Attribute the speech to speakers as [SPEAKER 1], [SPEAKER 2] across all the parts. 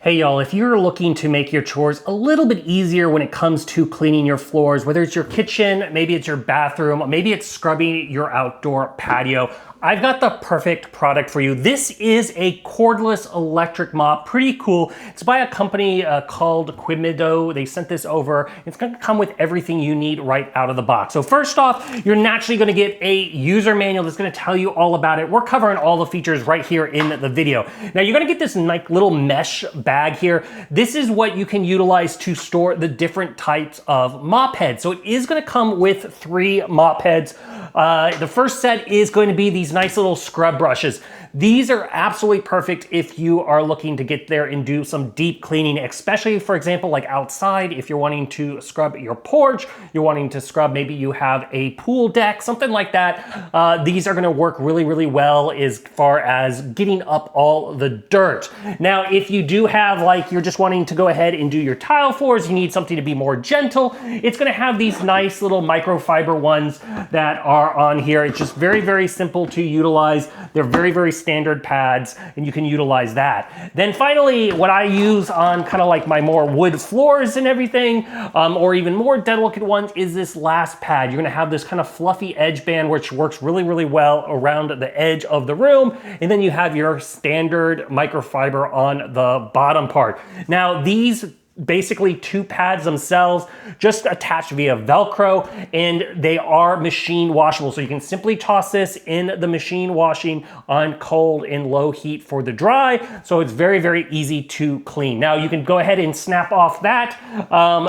[SPEAKER 1] Hey y'all, if you're looking to make your chores a little bit easier when it comes to cleaning your floors, whether it's your kitchen, maybe it's your bathroom, maybe it's scrubbing your outdoor patio, I've got the perfect product for you. This is a cordless electric mop, pretty cool. It's by a company called Qimedo. They sent this over. It's gonna come with everything you need right out of the box. So first off, you're naturally gonna get a user manual that's gonna tell you all about it. We're covering all the features right here in the video. Now you're gonna get this like little mesh bag here. This is what you can utilize to store the different types of mop heads. So it is gonna come with 3 mop heads. The first set is going to be these nice little scrub brushes. These are absolutely perfect if you are looking to get there and do some deep cleaning, especially for example, like outside, if you're wanting to scrub your porch, you're wanting to scrub, maybe you have a pool deck, something like that. These are gonna work really, really well as far as getting up all the dirt. Now, if you do have like, you're just wanting to go ahead and do your tile floors, you need something to be more gentle, it's gonna have these nice little microfiber ones that are on here. It's just very, very simple to utilize. They're very, very standard pads and you can utilize that. Then finally, what I use on kind of like my more wood floors and everything, or even more delicate ones, is this last pad. You're gonna have this kind of fluffy edge band which works really, really well around the edge of the room. And then you have your standard microfiber on the bottom part. Now these basically 2 pads themselves just attached via Velcro, and they are machine washable. So you can simply toss this in the machine washing on cold and low heat for the dry. So it's very, very easy to clean. Now you can go ahead and snap off that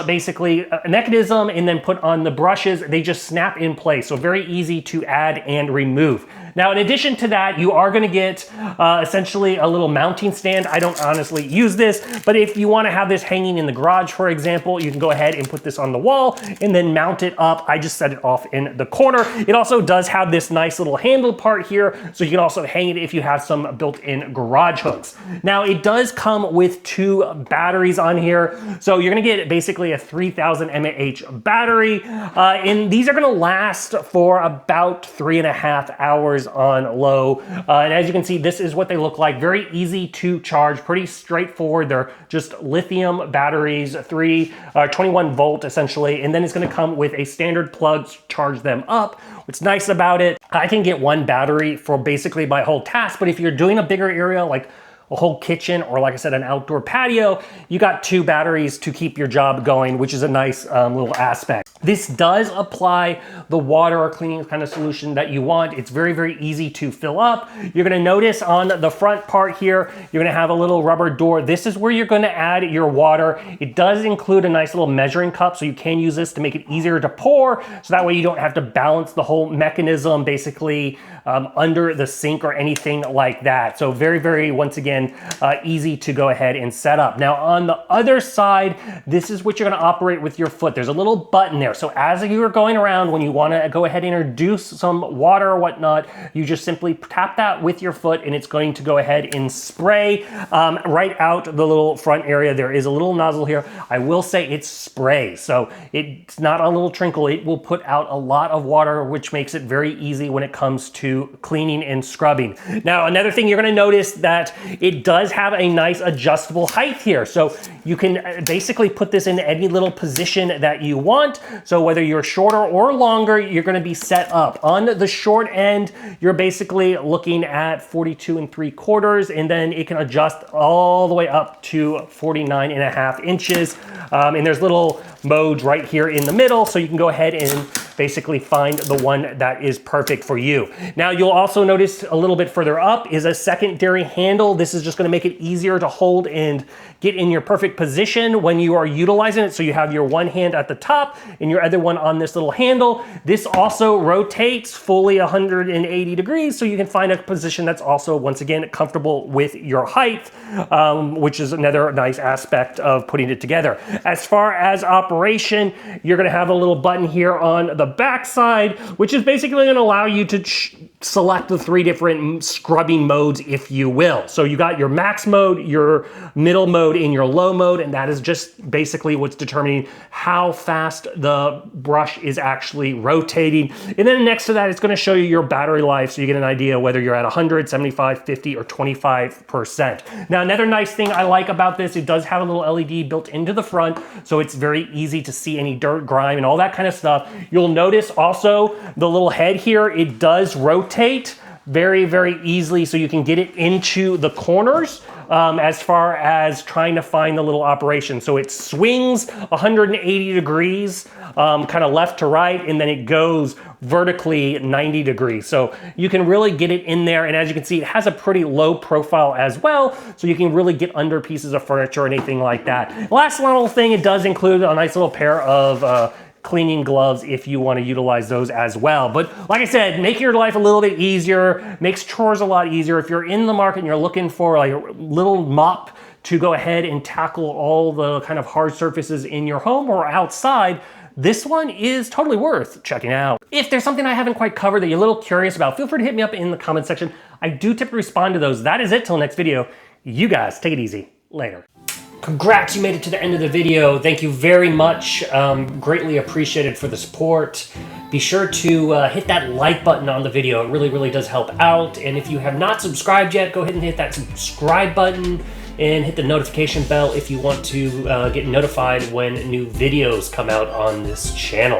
[SPEAKER 1] basically a mechanism and then put on the brushes. They just snap in place. So very easy to add and remove. Now, in addition to that, you are gonna get essentially a little mounting stand. I don't honestly use this, but if you wanna have this hanging in the garage, for example, you can go ahead and put this on the wall and then mount it up. I just set it off in the corner. It also does have this nice little handle part here, so you can also hang it if you have some built-in garage hooks. Now, it does come with 2 batteries on here. So you're gonna get basically a 3000 mAh battery, and these are gonna last for about 3.5 hours on low. And as you can see, this is what they look like. Very easy to charge, pretty straightforward. They're just lithium batteries, 21 volt essentially. And then it's gonna come with a standard plug to charge them up. What's nice about it, I can get 1 battery for basically my whole task, but if you're doing a bigger area, like a whole kitchen, or like I said, an outdoor patio, you got 2 batteries to keep your job going, which is a nice little aspect. This does apply the water or cleaning kind of solution that you want. It's very, very easy to fill up. You're gonna notice on the front part here, you're gonna have a little rubber door. This is where you're gonna add your water. It does include a nice little measuring cup, so you can use this to make it easier to pour, so that way you don't have to balance the whole mechanism basically under the sink or anything like that. So very, very, once again, easy to go ahead and set up. Now on the other side, this is what you're gonna operate with your foot. There's a little button there. So as you are going around, when you wanna go ahead and introduce some water or whatnot, you just simply tap that with your foot and it's going to go ahead and spray right out the little front area. There is a little nozzle here. I will say it's spray, so it's not a little trickle. It will put out a lot of water, which makes it very easy when it comes to cleaning and scrubbing. Now, another thing you're gonna notice that it does have a nice adjustable height here. So you can basically put this in any little position that you want. So whether you're shorter or longer, you're gonna be set up. On the short end, you're basically looking at 42 3/4, and then it can adjust all the way up to 49.5 inches. And there's little modes right here in the middle, so you can go ahead and basically find the one that is perfect for you. Now you'll also notice a little bit further up is a secondary handle. This is just gonna make it easier to hold and get in your perfect position when you are utilizing it. So you have your one hand at the top and your other one on this little handle. This also rotates fully 180 degrees, so you can find a position that's also, once again, comfortable with your height, which is another nice aspect of putting it together. As far as operation, you're gonna have a little button here on the backside, which is basically going to allow you to select the 3 different scrubbing modes, if you will. So you got your max mode, your middle mode, and your low mode, and that is just basically what's determining how fast the brush is actually rotating. And then next to that, it's going to show you your battery life, so you get an idea whether you're at 100, 75, 50, or 25%. Now, another nice thing I like about this, it does have a little LED built into the front, so it's very easy to see any dirt, grime, and all that kind of stuff. You'll notice also the little head here, it does rotate very, very easily, so you can get it into the corners as far as trying to find the little operation. So it swings 180 degrees, kind of left to right, and then it goes vertically 90 degrees. So you can really get it in there, and as you can see, it has a pretty low profile as well, so you can really get under pieces of furniture or anything like that. Last little thing, it does include a nice little pair of cleaning gloves if you want to utilize those as well. But like I said, make your life a little bit easier, makes chores a lot easier. If you're in the market and you're looking for like a little mop to go ahead and tackle all the kind of hard surfaces in your home or outside, this one is totally worth checking out. If there's something I haven't quite covered that you're a little curious about, feel free to hit me up in the comment section. I do typically respond to those. That is it till next video. You guys take it easy. Later. Congrats, you made it to the end of the video. Thank you very much. Greatly appreciated for the support. Be sure to hit that like button on the video. It really, really does help out. And if you have not subscribed yet, go ahead and hit that subscribe button and hit the notification bell if you want to get notified when new videos come out on this channel.